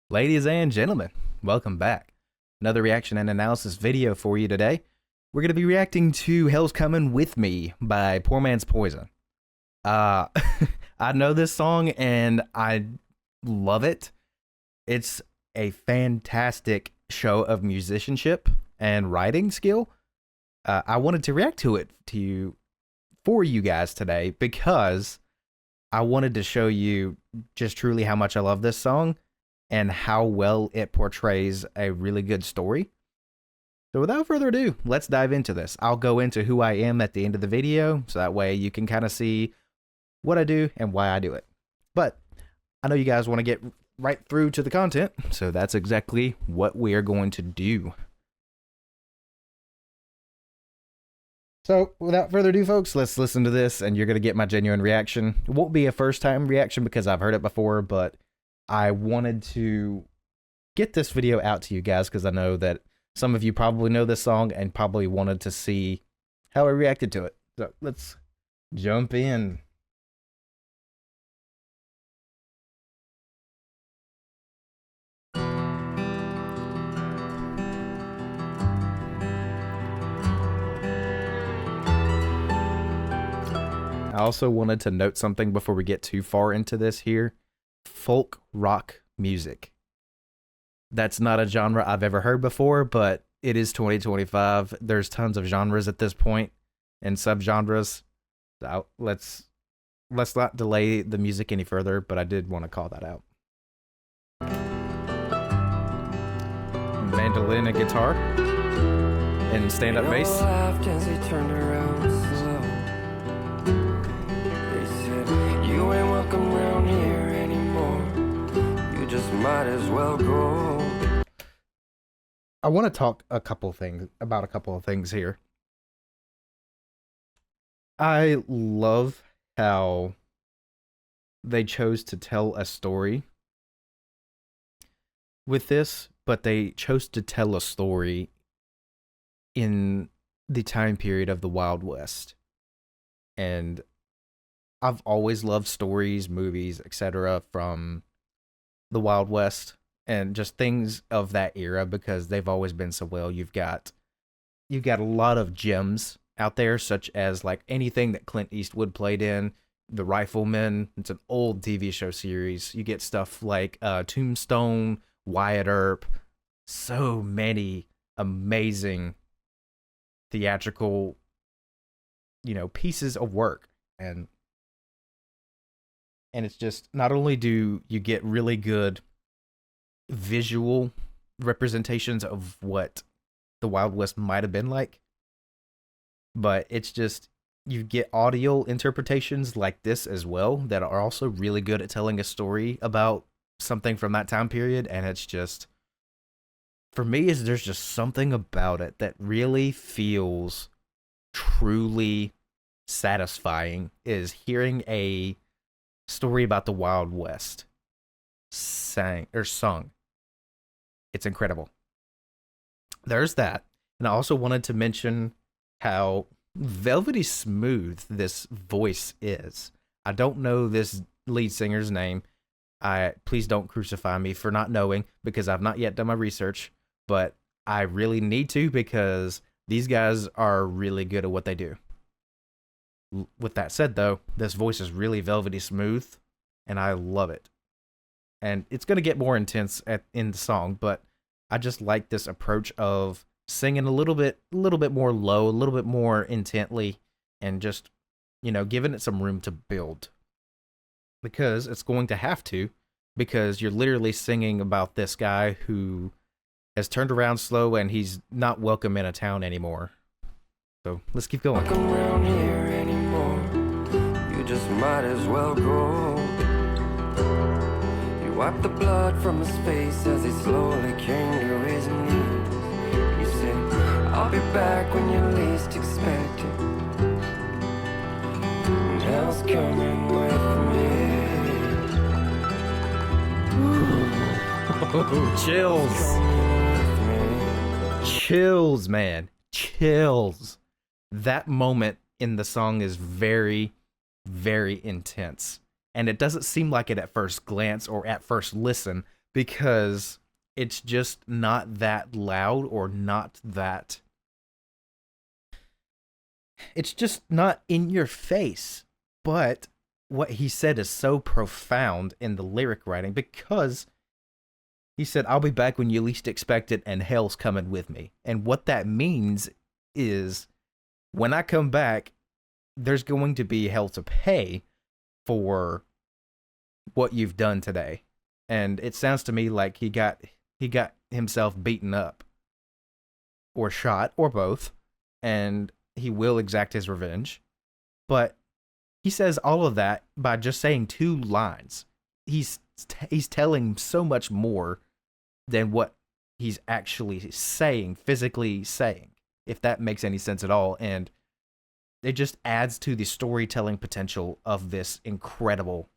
Ladies and gentlemen, welcome back. Another reaction and analysis video for you today. We're going to be reacting to Hell's Comin' With Me by Poor Man's Poison. Uh, I know this song and I love it. It's a fantastic show of musicianship and writing skill. I wanted to react to it for you guys today because I wanted to show you just truly how much I love this song and how well it portrays a really good story. So without further ado, let's dive into this. I'll go into who I am at the end of the video, so that way you can kind of see what I do and why I do it. But I know you guys want to get right through to the content, so that's exactly what we are going to do. So without further ado, folks, let's listen to this and you're going to get my genuine reaction. It won't be a first time reaction because I've heard it before, but I wanted to get this video out to you guys because I know that some of you probably know this song and probably wanted to see how I reacted to it. So let's jump in. I also wanted to note something before we get too far into this here. Folk rock music. That's not a genre I've ever heard before, but it is 2025. There's tons of genres at this point and subgenres. So let's not delay the music any further, but I did want to call that out. Mandolin and guitar and stand-up bass. Laughed as he turned around slow. They said, "You ain't welcome around here anymore. You just might as well go." I want to talk about a couple of things here. I love how they chose to tell a story with this, but they chose to tell a story in the time period of the Wild West. And I've always loved stories, movies, etc. from the Wild West and just things of that era because they've always been so well. You've got a lot of gems out there, such as like anything that Clint Eastwood played in, The Rifleman. It's an old TV show series. You get stuff like Tombstone, Wyatt Earp, so many amazing theatrical, pieces of work. And it's just, not only do you get really good visual representations of what the Wild West might have been like, but it's just, you get audio interpretations like this as well that are also really good at telling a story about something from that time period. And it's just, for me, there's just something about it that really feels truly satisfying, is hearing a story about the Wild West sung. It's incredible. There's that. And I also wanted to mention how velvety smooth this voice is. I don't know this lead singer's name. Please don't crucify me for not knowing because I've not yet done my research, but I really need to because these guys are really good at what they do. With that said, though, this voice is really velvety smooth, and I love it. And it's going to get more intense in the song, but I just like this approach of singing a little bit more low, a little bit more intently, and just, giving it some room to build. Because it's going to have to, because you're literally singing about this guy who has turned around slow and he's not welcome in a town anymore. So let's keep going. Welcome around here anymore. You just might as well go. He wiped the blood from his face as he slowly came to his knees. He said, "I'll be back when you least expect it. And hell's coming with me." Chills. Chills, man. Chills. That moment in the song is very, very intense. And it doesn't seem like it at first glance or at first listen, because it's just not that loud or not that. It's just not in your face. But what he said is so profound in the lyric writing because he said, I'll be back when you least expect it and hell's coming with me. And what that means is when I come back, there's going to be hell to pay for what you've done today. And it sounds to me like he got himself beaten up or shot or both, and he will exact his revenge. But he says all of that by just saying 2 lines. He's telling so much more than what he's actually saying, physically saying, if that makes any sense at all. And it just adds to the storytelling potential of this incredible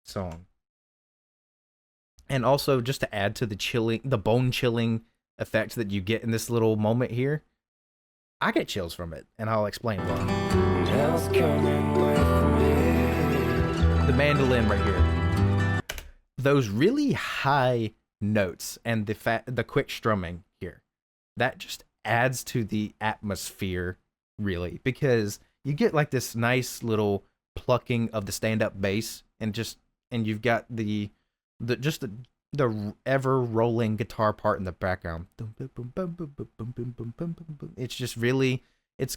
song. And also, just to add to the bone-chilling effect that you get in this little moment here, I get chills from it, and I'll explain why. The mandolin right here. Those really high notes and the quick strumming here, that just adds to the atmosphere, really, because you get like this nice little plucking of the stand-up bass, and you've got the ever rolling guitar part in the background. It's just really, it's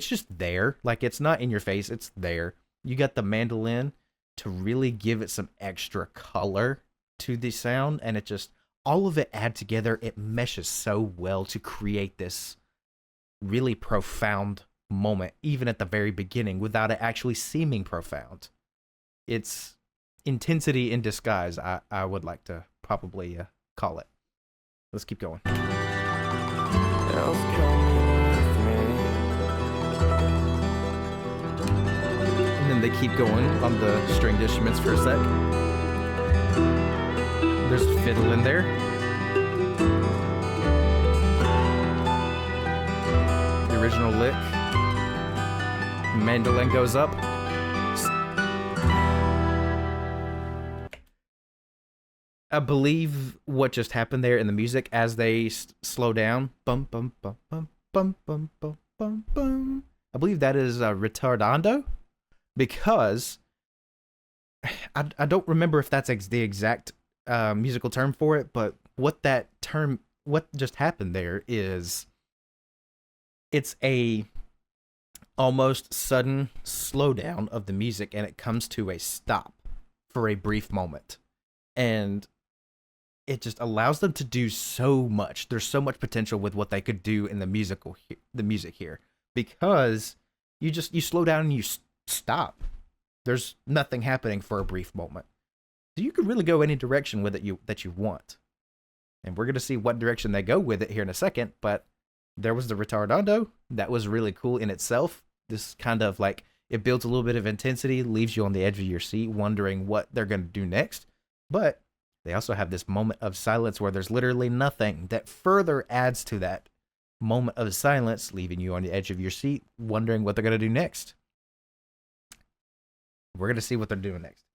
just there. Like, it's not in your face, it's there. You got the mandolin to really give it some extra color to the sound, and it just, all of it add together, it meshes so well to create this really profound moment, even at the very beginning, without it actually seeming profound. It's intensity in disguise, I would like to probably call it. Let's keep going. And then they keep going on the stringed instruments for a sec. There's a fiddle in there. The original lick. Mandolin goes up. I believe what just happened there in the music as they slow down. Bum bum bum bum bum bum bum bum bum. I believe that is retardando, because I don't remember if that's the exact musical term for it, but what just happened there is it's a almost sudden slowdown of the music, and it comes to a stop for a brief moment, and it just allows them to do so much. There's so much potential with what they could do in the music here, because you slow down and you stop. There's nothing happening for a brief moment, so you could really go any direction with it that you want. And we're gonna see what direction they go with it here in a second. But there was the retardando. That was really cool in itself. This kind of like, it builds a little bit of intensity, leaves you on the edge of your seat, wondering what they're gonna do next. But they also have this moment of silence where there's literally nothing that further adds to that moment of silence, leaving you on the edge of your seat, wondering what they're going to do next. We're going to see what they're doing next.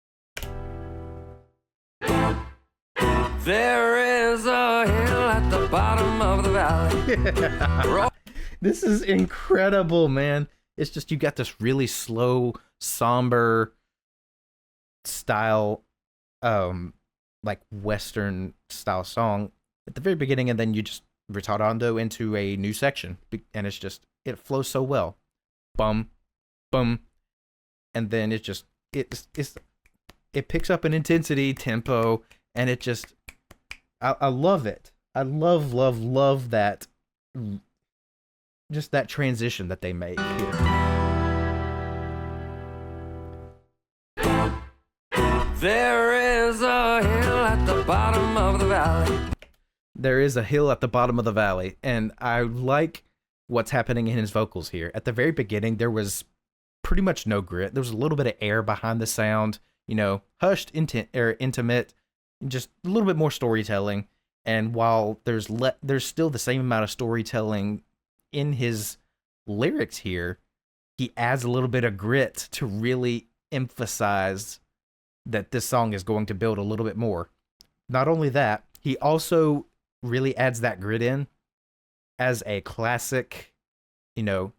There is a hill at the bottom of the valley. This is incredible, man. It's just, you got this really slow, somber style, like Western style song at the very beginning, and then you just retardando into a new section, and it's just, it flows so well. Bum, bum, and then it picks up an intensity, tempo, and it just, I love it. I love that, just that transition that they make here. There is a hill at the bottom of the valley. There is a hill at the bottom of the valley, and I like what's happening in his vocals here. At the very beginning, there was pretty much no grit. There was a little bit of air behind the sound, hushed, intimate, just a little bit more storytelling. And while there's still the same amount of storytelling in his lyrics here, he adds a little bit of grit to really emphasize that this song is going to build a little bit more. not only that, he also really adds that grit in as a classic,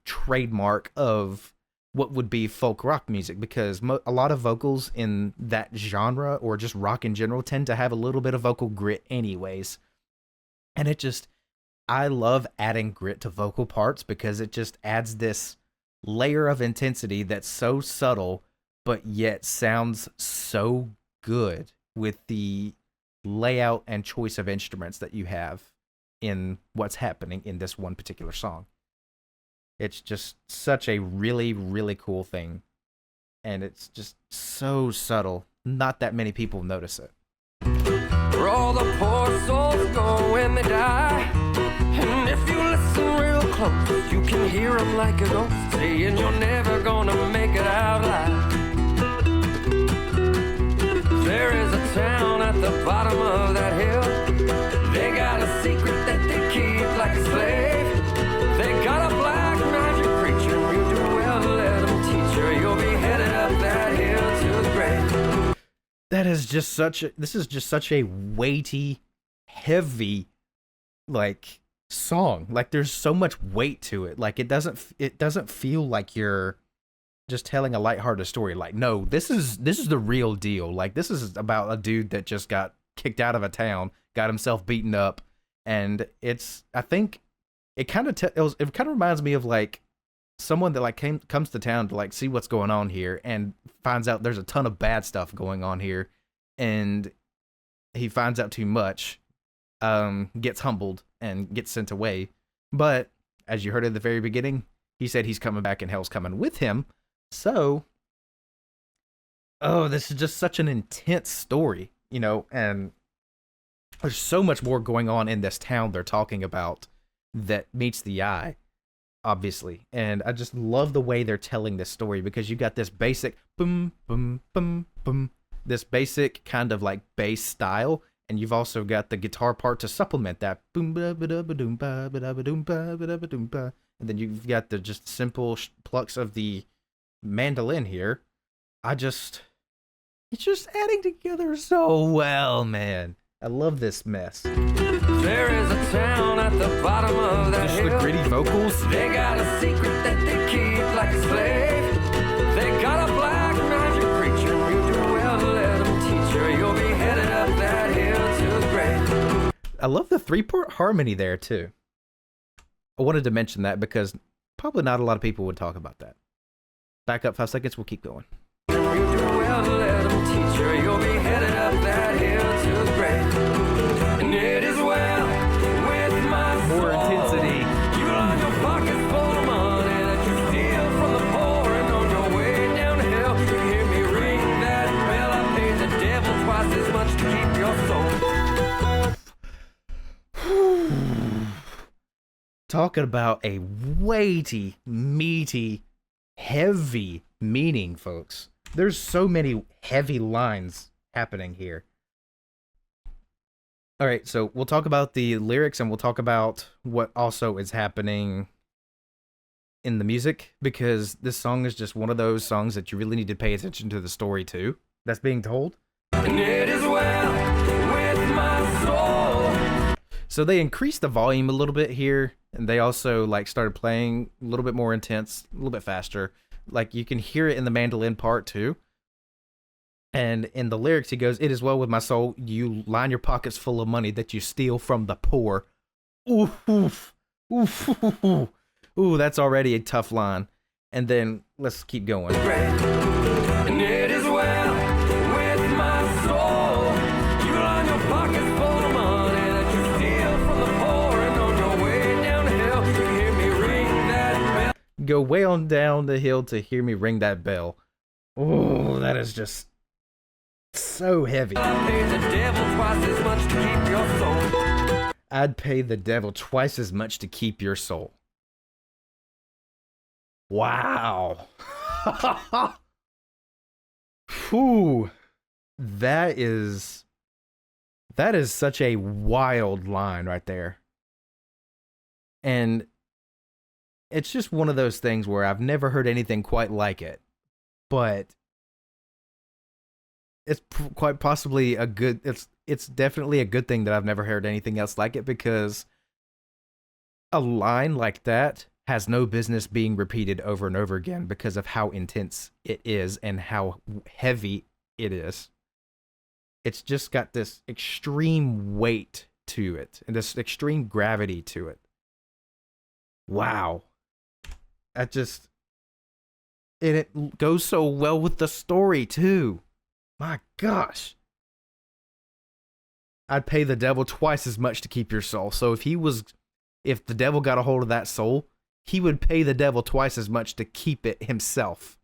trademark of what would be folk rock music, because a lot of vocals in that genre or just rock in general tend to have a little bit of vocal grit anyways. And I love adding grit to vocal parts because it just adds this layer of intensity that's so subtle but yet sounds so good with the layout and choice of instruments that you have in what's happening in this one particular song. It's just such a really, really cool thing. And it's just so subtle. Not that many people notice it. Where all the poor souls go when they die. And if you listen real close, you can hear them like a ghost saying you're never gonna make it out alive. There is a town at the bottom of that hill. They got a secret that they keep like a slave. They got a black magic preacher. You do well to let them teach her. You'll be headed up that hill to the grave. This is just such a weighty, heavy, like, song. Like, there's so much weight to it. Like, it doesn't feel like you're just telling a lighthearted story. Like, no, this is the real deal. Like, this is about a dude that just got kicked out of a town, got himself beaten up, and I think it kind of reminds me of like someone that like comes to town to like see what's going on here and finds out there's a ton of bad stuff going on here, and he finds out too much, gets humbled and gets sent away. But as you heard at the very beginning, he said he's coming back and hell's coming with him. So, this is just such an intense story, and there's so much more going on in this town they're talking about that meets the eye, obviously. And I just love the way they're telling this story, because you got this basic boom, boom, boom, boom, this basic kind of like bass style, and you've also got the guitar part to supplement that. Boom, ba ba da ba doom ba ba da ba doom ba ba da ba doom ba, and then you've got the just simple plucks of the mandolin here. It's just adding together so well, man. I love this mess. There is a town at the bottom of that hill. The gritty vocals. They got a secret that they keep like a slave. They got a black magic preacher. You do well to let them teach her. You'll be headed up that hill to the grave. I love the 3-part harmony there too. I wanted to mention that because probably not a lot of people would talk about that. Back up 5 seconds, we'll keep going. You do well to let them teach her. You'll be headed up that hill to the grave. And it is well with my soul. More intensity. You line your pockets full of money that you steal from the poor, and on your way down the hill, you hear me ring that bell. I paid the devil twice as much to keep your soul. Talking about a weighty, meaty, heavy meaning, folks. There's so many heavy lines happening here. All right, so we'll talk about the lyrics and we'll talk about what also is happening in the music, because this song is just one of those songs that you really need to pay attention to the story too that's being told. And it is well with my soul. So they increased the volume a little bit here, and they also like started playing a little bit more intense, a little bit faster. Like you can hear it in the mandolin part too. And in the lyrics, he goes, "It is well with my soul. You line your pockets full of money that you steal from the poor." Ooh, oof, oof, oof, oof. Ooh, that's already a tough line. And then let's keep going. And it is well with my soul. You line your pockets full of money that you steal from the poor, and on your way down the hill, you hear me ring that bell. Go way on down the hill to hear me ring that bell. Oh, that is just so heavy. I paid the devil twice as much to keep your soul. I'd pay the devil twice as much to keep your soul. Wow. Whew. That is such a wild line right there. And it's just one of those things where I've never heard anything quite like it. But it's quite possibly it's definitely a good thing that I've never heard anything else like it, because a line like that has no business being repeated over and over again because of how intense it is and how heavy it is. It's just got this extreme weight to it and this extreme gravity to it. Wow. And it goes so well with the story too. My gosh. I'd pay the devil twice as much to keep your soul. So if the devil got a hold of that soul, he would pay the devil twice as much to keep it himself.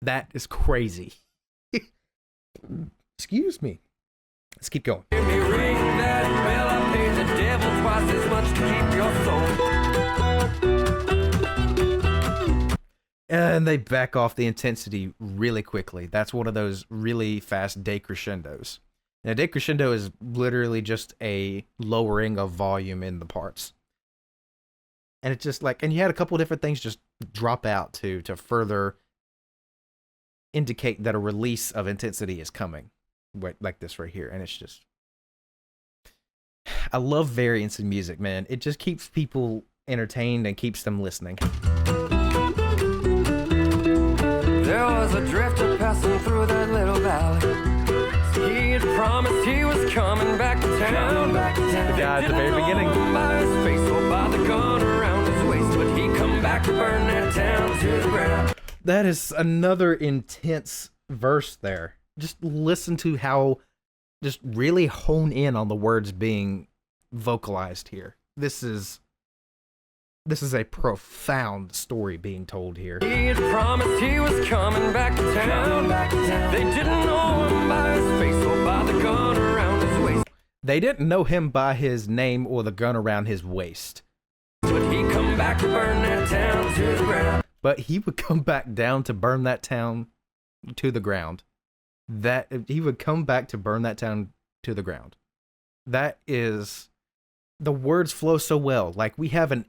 That is crazy. Excuse me. Let's keep going. Hear me ring that bell, I paid the devil twice as much to keep your soul. And they back off the intensity really quickly. That's one of those really fast decrescendos. Now, decrescendo is literally just a lowering of volume in the parts. And it's just like, and you had a couple different things just drop out to further indicate that a release of intensity is coming. Like this right here. And it's just, I love variance in music, man. It just keeps people entertained and keeps them listening. There was a drifter passing through that little valley. He had promised he was coming back to town. The guy at the very beginning. By his face or by the gun around his waist, but he come back to burn that town to the ground. That is another intense verse there. Just listen to how, just really hone in on the words being vocalized here. This is a profound story being told here. He had promised he was coming back to town. They didn't know him by his face or by the gun around his waist. They didn't know him by his name or the gun around his waist. But he come back to burn that town to the ground. But he would come back down to burn that town to the ground. He would come back to burn that town to the ground. That is, the words flow so well. Like we have a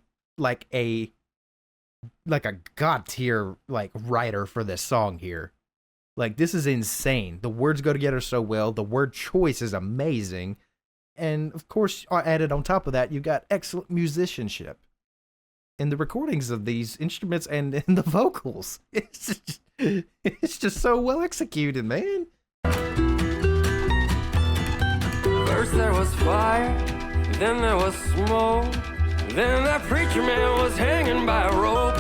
god tier writer for this song here. Like, this is insane. The words go together so well. The word choice is amazing. And of course, added on top of that, you've got excellent musicianship in the recordings of these instruments and in the vocals. It's just so well executed, man. First there was fire, then there was smoke. Then that preacher man was hanging by a rope.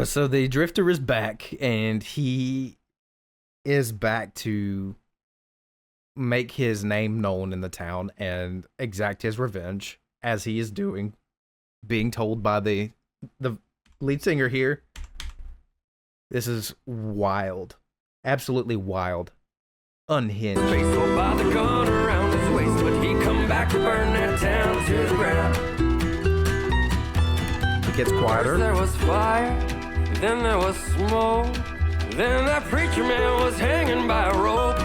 So the drifter is back, and he is back to make his name known in the town and exact his revenge, as he is doing, being told by the lead singer here. This is wild. Absolutely wild. Unhinged. Face or by the gun around his waist, but he come back to burn that town to the ground. It gets quieter. First there was fire, then there was smoke. Then that preacher man was hanging by a rope.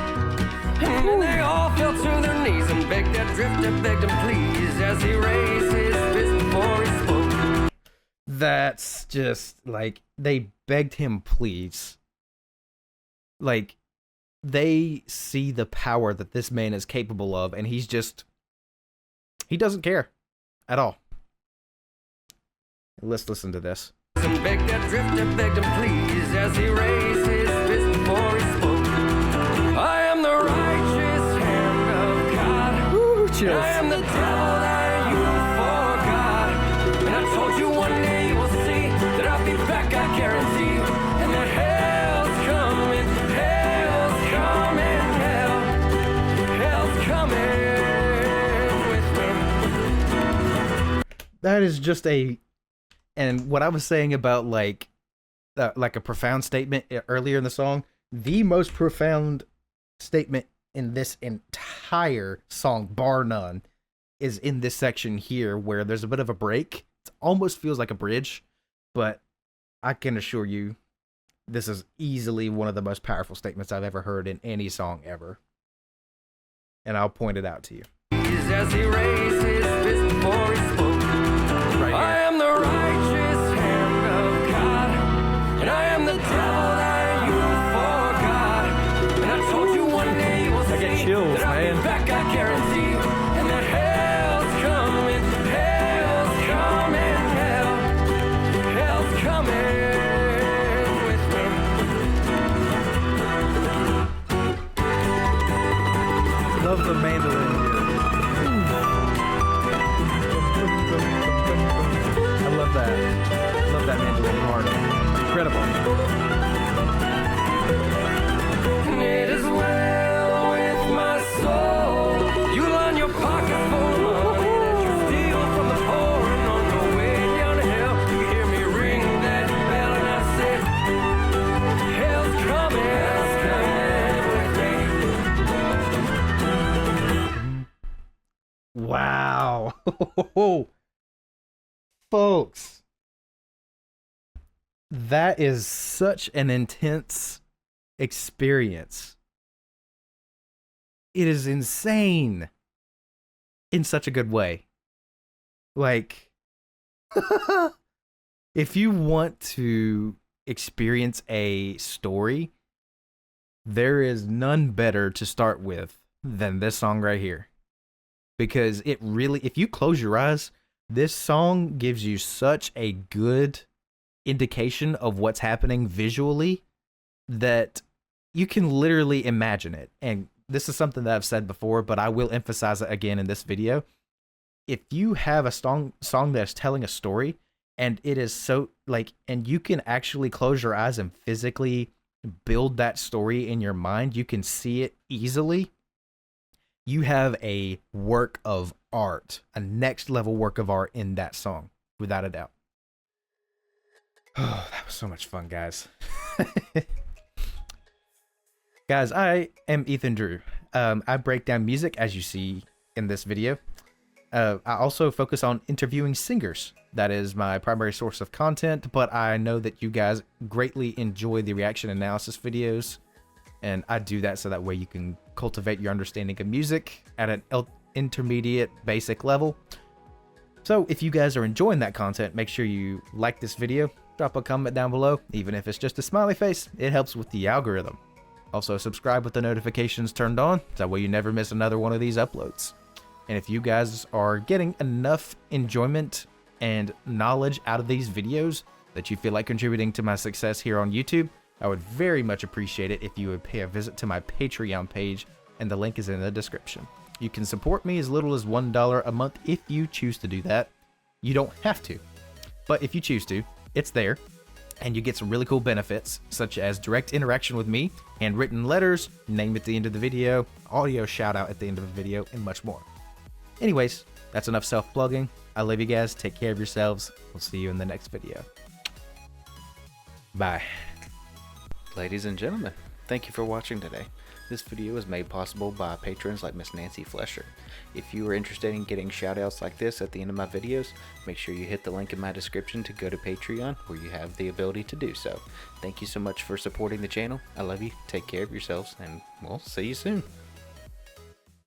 And then they all fell to their knees and begged that drifter, begged him please, as he raised his fist before he spoke. That's just, like, they begged him please. Like, they see the power that this man is capable of, and he doesn't care at all. Let's listen to this. And begged that drifter, begged him please, as he raised his fist before he spoke. I am the righteous hand of God. Woo, chills. I am the devil that you forgot. And I told you one day you will see that I'll be back, I guarantee. And that hell's coming, hell's coming with me. That is just and what I was saying about like a profound statement earlier in the song, the most profound statement in this entire song, bar none, is in this section here where there's a bit of a break. It almost feels like a bridge, but I can assure you this is easily one of the most powerful statements I've ever heard in any song ever. And I'll point it out to you. As he raised his fist before he spoke. Right here. I am the righteous hand of God, and I am the devil that you forgot. And I told you one day Love the mandolin here. I love that. Love that mandolin part. Incredible. It is well with my soul. You line your pocket full of money that you steal from the poor, and on your way down to hell, you hear me ring that bell, and I said, hell's coming with me. Wow. Folks, that is such an intense experience. It is insane in such a good way. Like, if you want to experience a story, there is none better to start with than this song right here. Because it really, if you close your eyes, this song gives you such a good indication of what's happening visually that you can literally imagine it. And this is something that I've said before, but I will emphasize it again in this video. If you have a song that's telling a story, and it is so like, and you can actually close your eyes and physically build that story in your mind, you can see it easily. You have a work of art, a next level work of art in that song, without a doubt. Oh, that was so much fun, guys. Guys, I am Ethan Drew. I break down music as you see in this video. I also focus on interviewing singers. That is my primary source of content, but I know that you guys greatly enjoy the reaction analysis videos, and I do that so that way you can cultivate your understanding of music at an intermediate basic level. So if you guys are enjoying that content, make sure you like this video, drop a comment down below, even if it's just a smiley face. It helps with the algorithm. Also subscribe with the notifications turned on, so that way you never miss another one of these uploads. And if you guys are getting enough enjoyment and knowledge out of these videos that you feel like contributing to my success here on YouTube, I would very much appreciate it if you would pay a visit to my Patreon page, and the link is in the description. You can support me as little as $1 a month if you choose to do that. You don't have to, but if you choose to, it's there, and you get some really cool benefits, such as direct interaction with me, handwritten letters, name at the end of the video, audio shout out at the end of the video, and much more. Anyways, that's enough self-plugging. I love you guys. Take care of yourselves. We'll see you in the next video. Bye. Ladies and gentlemen, thank you for watching today. This video is made possible by patrons like Miss Nancy Flesher. If you are interested in getting shoutouts like this at the end of my videos, make sure you hit the link in my description to go to Patreon, where you have the ability to do so. Thank you so much for supporting the channel. I love you, take care of yourselves, and we'll see you soon.